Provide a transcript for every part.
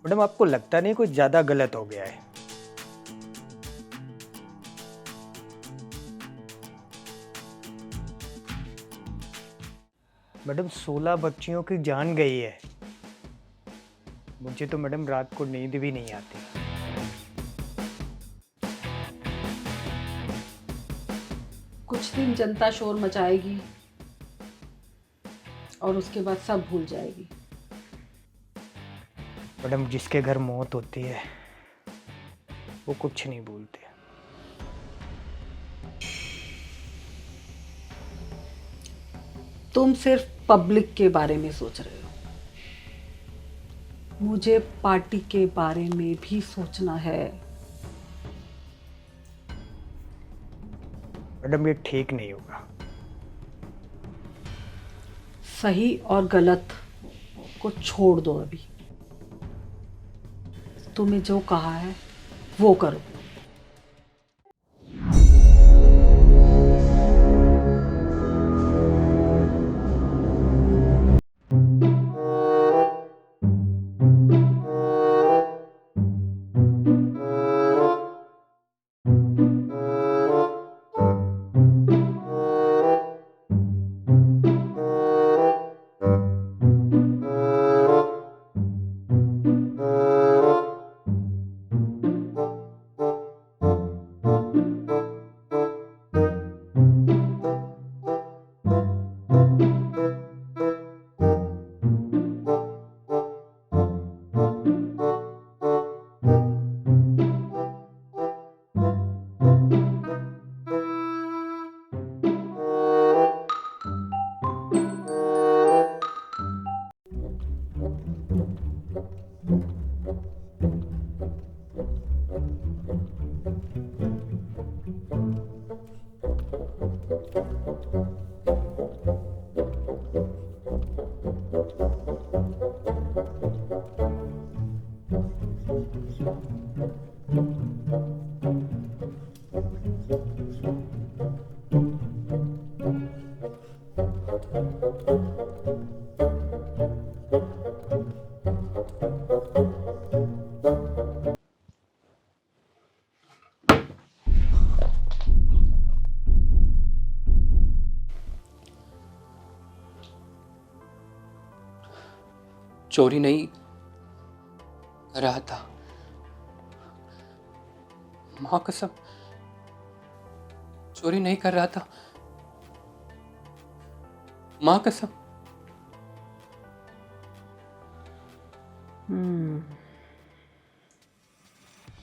Madam आपको लगता नहीं कुछ ज़्यादा गलत हो गया है? मैडम 16 बच्चियों की जान गई है। मुझे तो मैडम रात को नींद भी नहीं आती। कुछ दिन जनता शोर मचाएगी और उसके बाद सब भूल जाएगी। मैडम जिसके घर मौत होती है वो कुछ नहीं भूलते। तुम सिर्फ पब्लिक के बारे में सोच रहे हो, मुझे पार्टी के बारे में भी सोचना है। मैडम ये ठीक नहीं होगा। सही और गलत को छोड़ दो, अभी तुम्हें जो कहा है वो करो। चोरी नहीं कर रहा था, मां कसम चोरी नहीं कर रहा था, मां कसम।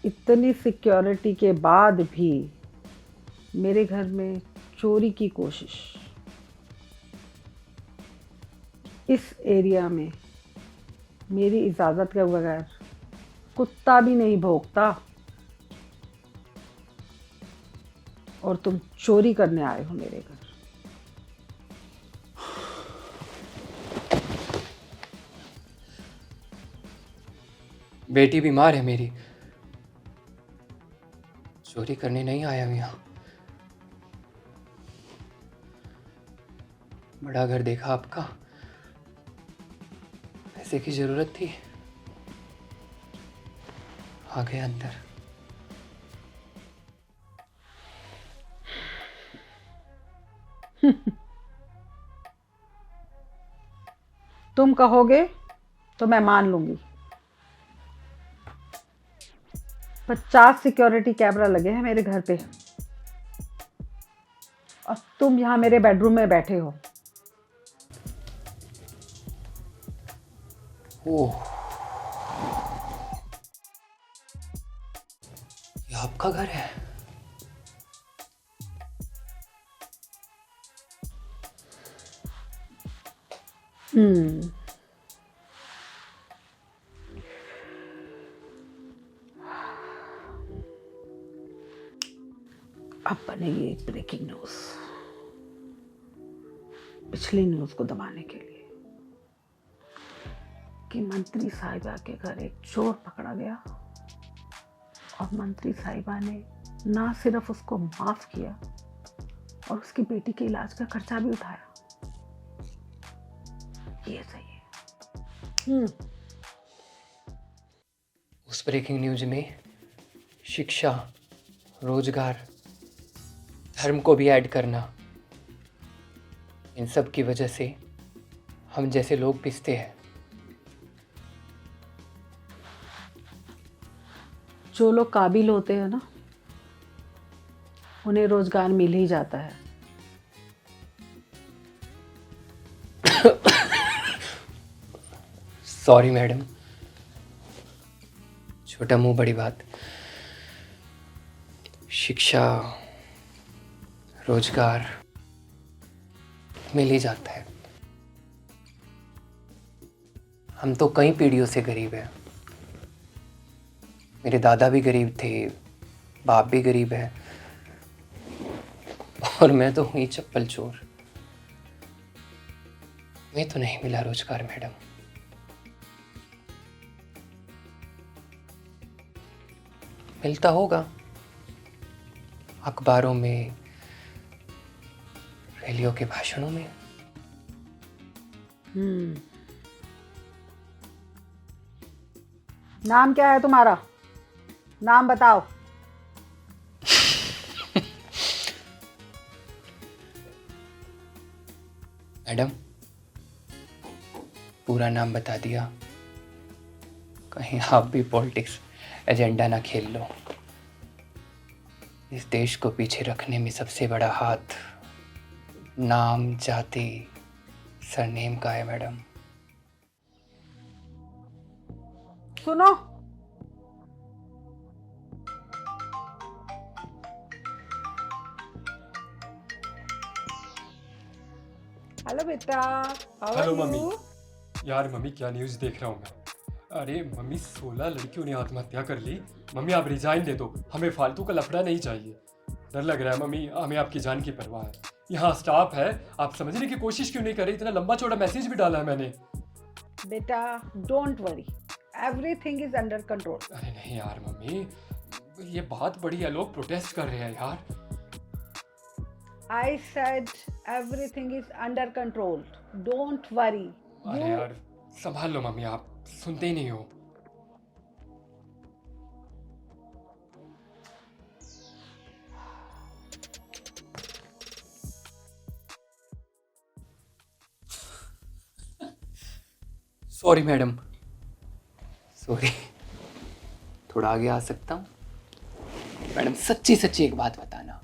इतनी सिक्योरिटी के बाद भी मेरे घर में चोरी की कोशिश। इस एरिया में मेरी इजाज़त के बगैर कुत्ता भी नहीं भौंकता, और तुम चोरी करने आए हो मेरे घर। बेटी बीमार है मेरी, चोरी करने नहीं आया हूं यहां। बड़ा घर देखा आपका, पैसे की जरूरत थी, आ गए अंदर। तुम कहोगे तो मैं मान लूंगी। 50 सिक्योरिटी कैमरा लगे हैं मेरे घर पे, और तुम यहां मेरे बेडरूम में बैठे हो। ओह, ये आपका घर है? अब बनेगी एक ब्रेकिंग न्यूज, पिछली न्यूज को दबाने के लिए, कि मंत्री साहिबा के घर एक चोर पकड़ा गया और मंत्री साहिबा ने ना सिर्फ उसको माफ किया और उसकी बेटी के इलाज का खर्चा भी उठाया। ये सही है। उस ब्रेकिंग न्यूज में शिक्षा, रोजगार, धर्म को भी ऐड करना, इन सब की वजह से हम जैसे लोग पिसते हैं। जो लोग काबिल होते हैं ना, उन्हें रोजगार मिल ही जाता है। सॉरी मैडम, छोटा मुंह बड़ी बात। शिक्षा, रोजगार मिल ही जाता है। हम तो कई पीढ़ियों से गरीब हैं। मेरे दादा भी गरीब थे, बाप भी गरीब है, और मैं तो हुई चप्पल चोर। मैं तो नहीं मिला रोजगार मैडम। मिलता होगा अखबारों में, रैलियों के भाषणों में। नाम क्या है तुम्हारा? नाम बताओ। मैडम, पूरा नाम बता दिया, कहीं आप भी पॉलिटिक्स एजेंडा ना खेल लो। इस देश को पीछे रखने में सबसे बड़ा हाथ नाम, जाति, सरनेम का है मैडम। सुनो, हेलो बेटा। Hello mummy. यार मम्मी, क्या न्यूज़ देख रहा हूँ मैं। अरे मम्मी, 16 लड़कियों ने आत्महत्या कर ली। मम्मी आप रिजाइन दे दो, हमें फालतू का लफड़ा नहीं चाहिए। डर लग रहा है मम्मी, हमें आपकी जान की परवाह है। यहाँ स्टाफ है, आप समझने की कोशिश क्यों नहीं कर रही? इतना लंबा चौड़ा मैसेज भी डाला है मैंने। बेटा don't worry, everything is under control. अरे नहीं यार मम्मी, ये बात बड़ी है, लोग प्रोटेस्ट कर रहे हैं यार। I said everything is under control. Don't worry. अरे यार संभाल लो मम्मी, आप सुनते ही नहीं हो। Sorry madam, sorry. थोड़ा आगे आ सकता हूँ? मैडम सच्ची सच्ची एक बात बताना,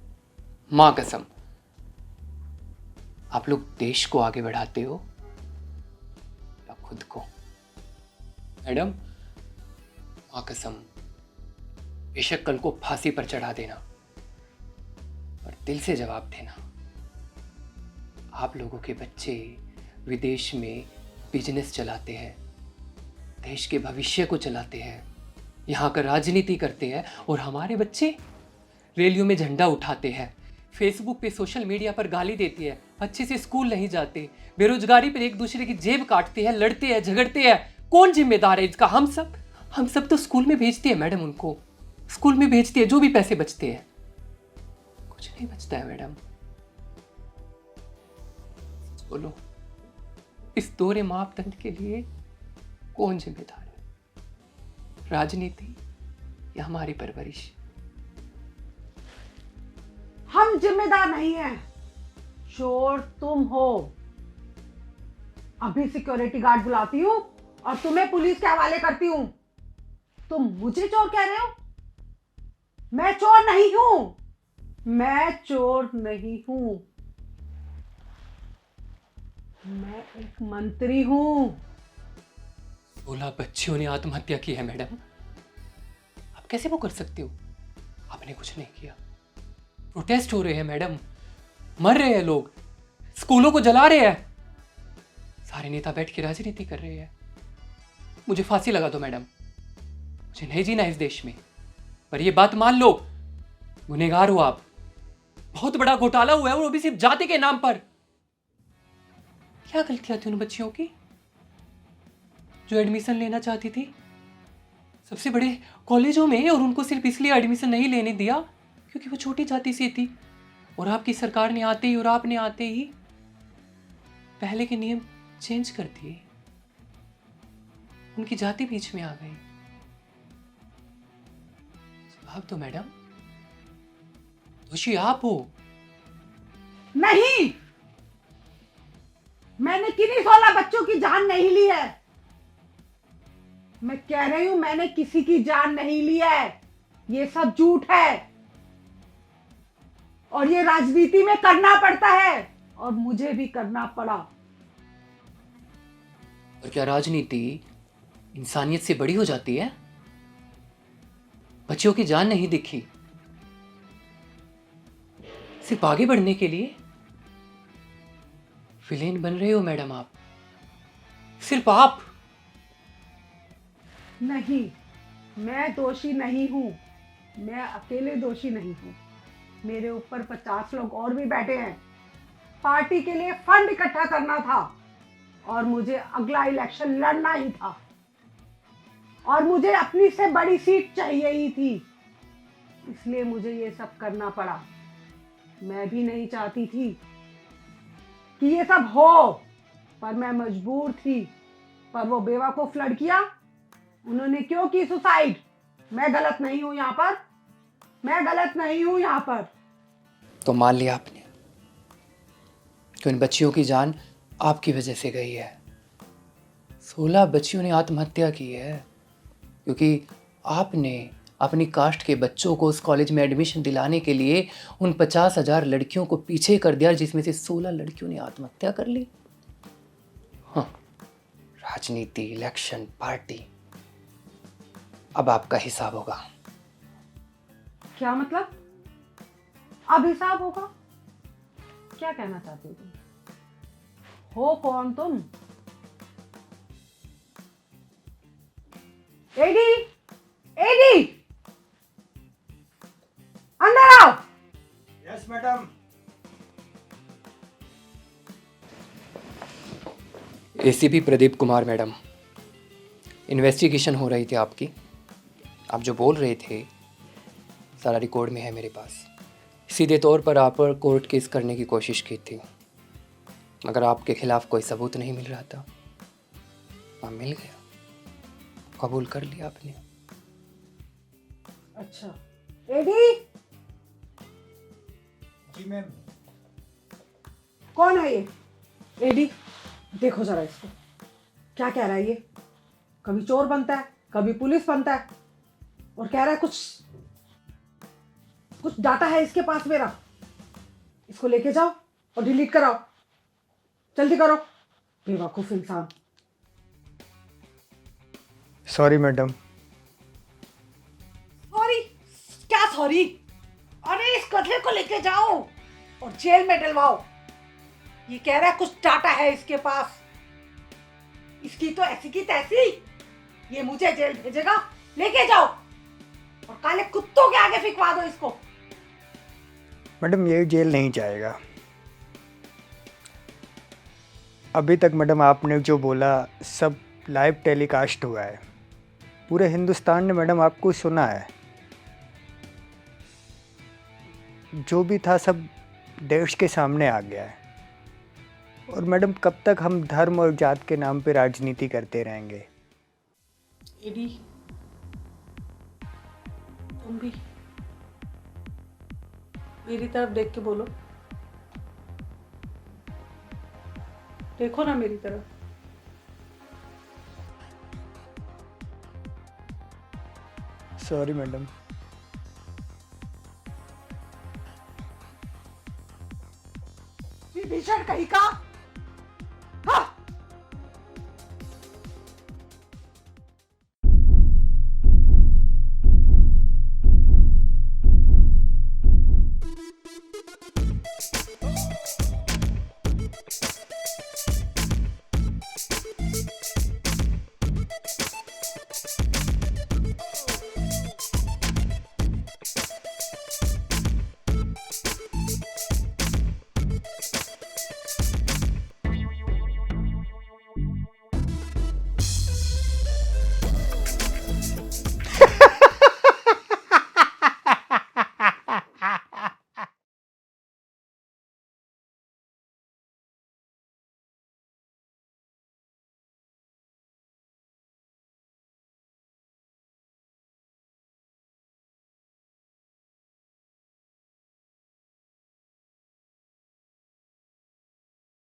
माँ कसम, आप लोग देश को आगे बढ़ाते हो या खुद को? मैडम माँ कसम, बेशक कल को फांसी पर चढ़ा देना, पर दिल से जवाब देना। आप लोगों के बच्चे विदेश में बिजनेस चलाते हैं, देश के भविष्य को चलाते हैं, यहाँ का राजनीति करते हैं, और हमारे बच्चे रैलियों में झंडा उठाते हैं, फेसबुक पे सोशल मीडिया पर गाली देते हैं, अच्छे से स्कूल नहीं जाते, बेरोजगारी पर एक दूसरे की जेब काटते हैं, लड़ते हैं, झगड़ते हैं। कौन जिम्मेदार है इसका? हम सब तो स्कूल में भेजते हैं मैडम, उनको स्कूल में भेजते हैं, जो भी पैसे बचते हैं। कुछ नहीं बचता है मैडम। बोलो, इस दोहरे मापदंड के लिए कौन जिम्मेदार है? राजनीति या हमारी परवरिश? हम जिम्मेदार नहीं हैं, चोर तुम हो। अभी सिक्योरिटी गार्ड बुलाती हूँ और तुम्हें पुलिस के हवाले करती हूँ। तुम मुझे चोर कह रहे हो? मैं चोर नहीं हूं, मैं चोर नहीं हूं, मैं एक मंत्री हूं। 16 बच्चियों ने आत्महत्या की है मैडम, आप कैसे वो कर सकते हो? आपने कुछ नहीं किया। प्रोटेस्ट हो रहे हैं मैडम, मर रहे हैं लोग, स्कूलों को जला रहे हैं, सारे नेता बैठ के राजनीति कर रहे हैं। मुझे फांसी लगा दो मैडम, मुझे नहीं जीना इस देश में। पर ये बात मान लो, गुनहगार हो आप, बहुत बड़ा घोटाला हुआ है, वो भी सिर्फ जाति के नाम पर। क्या गलतियां थी उन बच्चियों की जो एडमिशन लेना चाहती थी सबसे बड़े कॉलेजों में, और उनको सिर्फ इसलिए एडमिशन नहीं लेने दिया क्योंकि वो छोटी जाति से थी, और आपकी सरकार ने आते ही और आपने आते ही पहले के नियम चेंज कर दिए, उनकी जाति बीच में आ गई। जवाब दो मैडम, दोषी आप हो। नहीं, मैंने किन्हीं 16 बच्चों की जान नहीं ली है। मैं कह रही हूं मैंने किसी की जान नहीं ली है। ये सब झूठ है और ये राजनीति में करना पड़ता है और मुझे भी करना पड़ा। और क्या राजनीति इंसानियत से बड़ी हो जाती है? बच्चों की जान नहीं दिखी, सिर्फ आगे बढ़ने के लिए विलेन बन रहे हो मैडम आप, सिर्फ आप। नहीं, मैं दोषी नहीं हूं। मैं अकेले दोषी नहीं हूं। मेरे ऊपर 50 लोग और भी बैठे हैं। पार्टी के लिए फंड इकट्ठा करना था और मुझे अगला इलेक्शन लड़ना ही था और मुझे अपनी से बड़ी सीट चाहिए ही थी, इसलिए मुझे ये सब करना पड़ा। मैं भी नहीं चाहती थी कि ये सब हो, पर मैं मजबूर थी। पर वो बेवकूफ लड़कियां, उन्होंने क्यों की सुसाइड? मैं गलत नहीं हूं यहाँ पर, मैं गलत नहीं हूं यहाँ पर। तो मान लिया आपने कि उन बच्चियों की जान आपकी वजह से गई है। 16 बच्चियों ने आत्महत्या की है क्योंकि आपने अपनी कास्ट के बच्चों को उस कॉलेज में एडमिशन दिलाने के लिए उन 50,000 लड़कियों को पीछे कर दिया, जिसमें से 16 लड़कियों ने आत्महत्या कर ली। हाँ, राजनीति, इलेक्शन, पार्टी, अब आपका हिसाब होगा। क्या मतलब? अब हिसाब होगा? क्या कहना चाहते हो तुम? हो कौन तुम? एडी, एडी, अंदर आओ। Yes madam. ACP Pradeep Kumar madam, investigation हो रही थी आपकी। आप जो बोल रहे थे सारा रिकॉर्ड में है मेरे पास। सीधे तौर पर आप पर कोर्ट केस करने की कोशिश की थी, मगर आपके खिलाफ कोई सबूत नहीं मिल रहा था। हाँ, मिल गया, कबूल कर लिया आपने। अच्छा, एडी, जी मैम। कौन है ये? एडी, देखो जरा इसको, क्या कह रहा है ये? कभी चोर बनता है, कभी पुलिस बनता है और कह रहा है कुछ डाटा है इसके पास मेरा। इसको लेके जाओ और डिलीट कराओ, जल्दी करो। बेवकूफ इंसान। Sorry madam. सॉरी? क्या सॉरी? अरे इस कतले को लेके जाओ और जेल में डलवाओ। ये कह रहा है कुछ डाटा है इसके पास। इसकी तो ऐसी की तैसी, ये मुझे जेल भेजेगा। लेके जाओ और काले कुत्तों के आगे फिकवा दो इसको। मैडम ये जेल नहीं जाएगा। अभी तक मैडम आपने जो बोला सब लाइव टेलीकास्ट हुआ है, पूरे हिंदुस्तान ने मैडम आपको सुना है। जो भी था सब देश के सामने आ गया है। और मैडम कब तक हम धर्म और जात के नाम पे राजनीति करते रहेंगे? एडी, तुम भी मेरी तरफ देख के बोलो। देखो ना मेरी तरफ। Sorry madam. विभीषण कहीं का